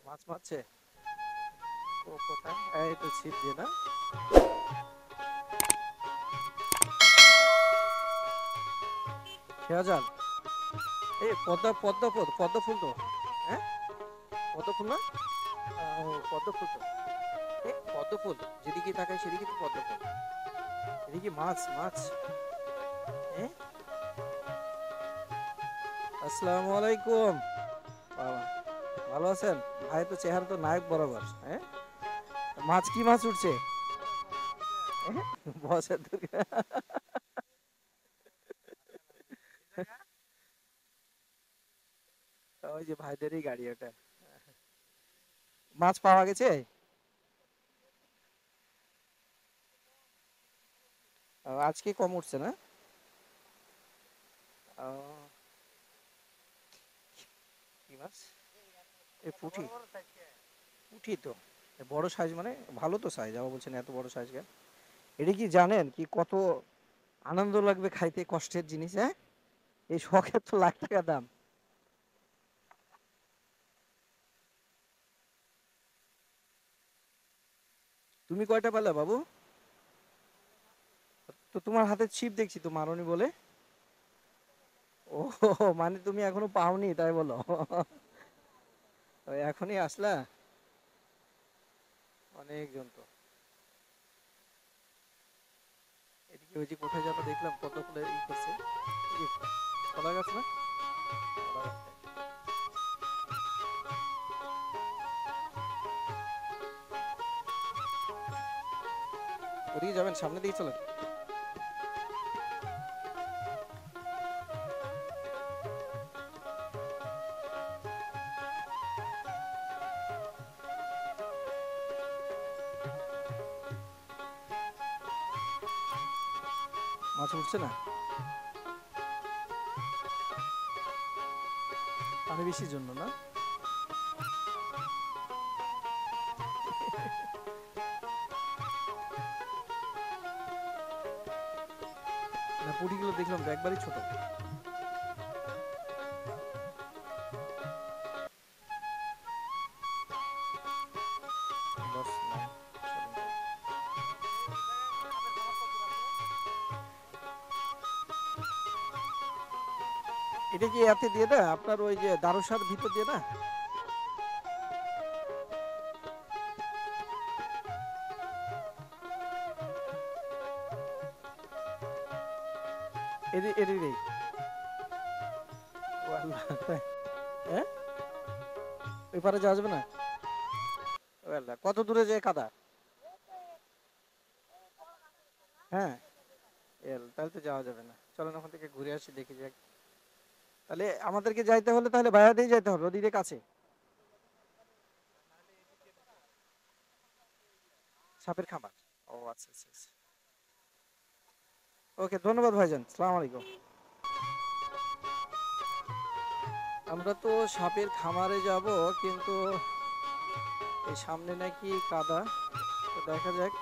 মাছ মারছে। ও কোথায়? এই তো ছিপ দিয়ে না। খেয়া এই পদ্মা পদ্মা ফুল পদ্মা ফুল তো। হ্যাঁ, পদ্মা ফুল না? ও পদ্মা ফুল তো। পদ্ম ফুল যেদিকে তাকায় সেদিকে তো পদ্ম ফুল। এদিকে মাছ মাছ। হ্যাঁ, আসসালামু আলাইকুম। বাবা, ভালো আছেন? ভাই তো চেহারা তো নায়ক বরাবর। হ্যাঁ, মাছ কি মাছ উঠছে? হ্যাঁ, বসের দুর্গা। ওই যে ভাইদেরই গাড়ি ওটা। মাছ পাওয়া গেছে? আজকে কম উঠছে না? ও, কি মাছ? এই পুঁটি। পুঁটি তো বড় সাইজ, মানে ভালো তো সাইজ। আবার বলছেন এত বড় সাইজ কেন? এটা কি জানেন কি কত আনন্দ লাগবে খাইতে? কষ্টের জিনিস। হ্যাঁ, এই শখের তো লাখ টাকা দাম। তুমি কয়টা পেলে বাবু? তো তোমার হাতে ছিপ দেখছি তো, মারোনি বলে। ও, মানে তুমি এখনো পাওনি তাই বলো? ওই এখনই আসলা? অনেকজন তো। এদিকে ওই যে কোথায় যেন দেখলাম কত ফুলের ই করছে। এই যে কলা গাছ না? কলা গাছটা। ওদিকে যাবেন? সামনে দিকে চলেন। মাছ উঠছে না? পানি বেশির জন্য না? না, পুঁটিগুলো দেখলাম তো একবারই ছোট। দশ নাইন সেভেন। এটা কি এতে দিয়ে না আপনার ওই যে দারুসার ভিতর দিয়ে না? এদিকে। ও আল্লাহ, তাই? হ্যাঁ, ওই পারে যাওয়া যাবে না? ও আল্লাহ, কত দূরে যায় কাদা? হ্যাঁ, তাহলে তো যাওয়া যাবে না। চলেন ওখান থেকে ঘুরে আসি, দেখি যাক। তাহলে আমাদেরকে যাইতে হলে তাহলে বাইরে দিয়ে যাইতে হবে, ওদিকে কাছে। সাপের খামার। ও আচ্ছা আচ্ছা আচ্ছা। ওকে, ধন্যবাদ ভাইজান, সালাম আলাইকুম। আমরা তো সাপের খামারে যাব, কিন্তু এই সামনে নাকি কাদা। তো দেখা যাক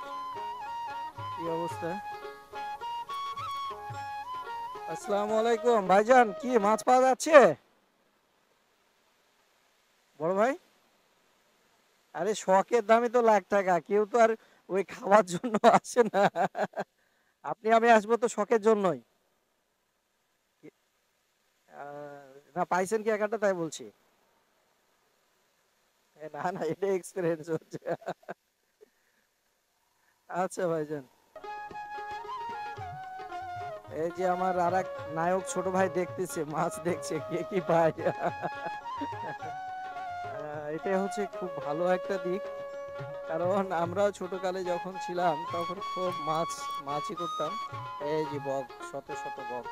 কি অবস্থা। আসসালামু আলাইকুম ভাইজান, কি মাছ পাওয়া যাচ্ছে? বড় ভাই, আরে শখের দামই তো লাখ টাকা, কেউ তো আর ওই খাওয়ার জন্য আসে না। আপনি আমি আসবো তো শখের জন্যই। কি- না, পাইছেন কি একাটা তাই বলছি। না না, এটা এক্সপিরিয়েন্স হচ্ছে। আচ্ছা ভাইজান। এই যে আমার আর এক নায়ক ছোট ভাই দেখতেছে, মাছ দেখছে কে কি পায়। এটাই হচ্ছে খুব ভালো একটা দিক। কারণ আমরা ছোটকালে যখন ছিলাম তখন খুব মাছই করতাম। এই যে বগ, শত শত বগ।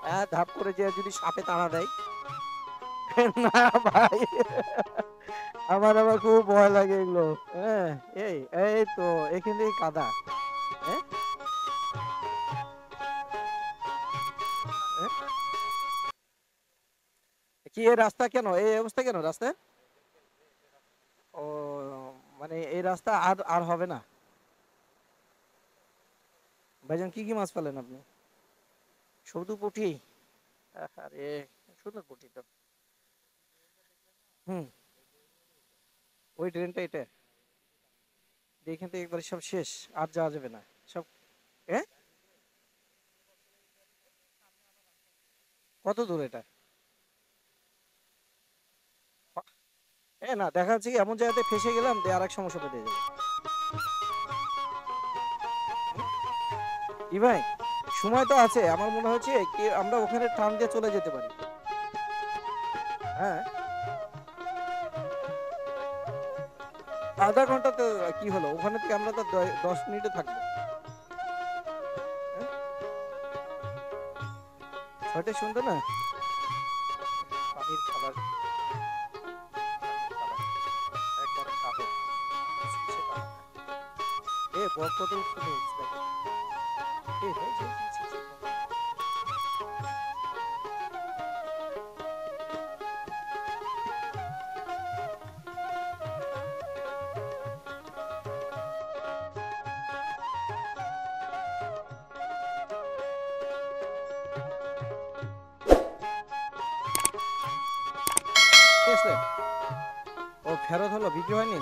হ্যাঁ, ধাপ করে যে যদি সাপে তাড়া দেয়। না ভাই, আমার আবার খুব ভয় লাগে এগুলো। হ্যাঁ, এই এই তো এখান থেকে কাদা। হ্যাঁ, হ্যাঁ? কি এই রাস্তা কেন এই অবস্থা, কেন রাস্তায়? ও, মানে এই রাস্তা আর আর হবে না? ভাইজান, কি কি মাছ পেলেন আপনি? শুধু পুঁটি? আরে, সুন্দর পুঁটি তো। হুম। ওই ড্রেনটা এটা? এখান থেকে একবারে সব শেষ, আর যাওয়া যাবে না সব। এ কত দূর এটা? এ না, দেখা যাচ্ছে কি এমন জায়গাতে ফেসে গেলাম দিয়ে আরেক সমস্যা পেতে যাবে। ই ভাই, সময় তো আছে, আমার মনে হচ্ছে কি আমরা ওখানে টার্ন দিয়ে চলে যেতে পারি। হ্যাঁ, আধা ঘন্টাতে কি হলো, ওখানে থেকে আমরা তো 10 মিনিটে থাকবো। হ্যাঁ, ছয়টায় শুনতে না, পানির কালার, পানির কালার একবারে কালো, মুচমুচে কালো। এ বক কত উঠছে দেখো। এ ভাই, জি, জি, জি, জি। ঠিক আছে। ও ফেরত হলো, বিক্রি হয়নি।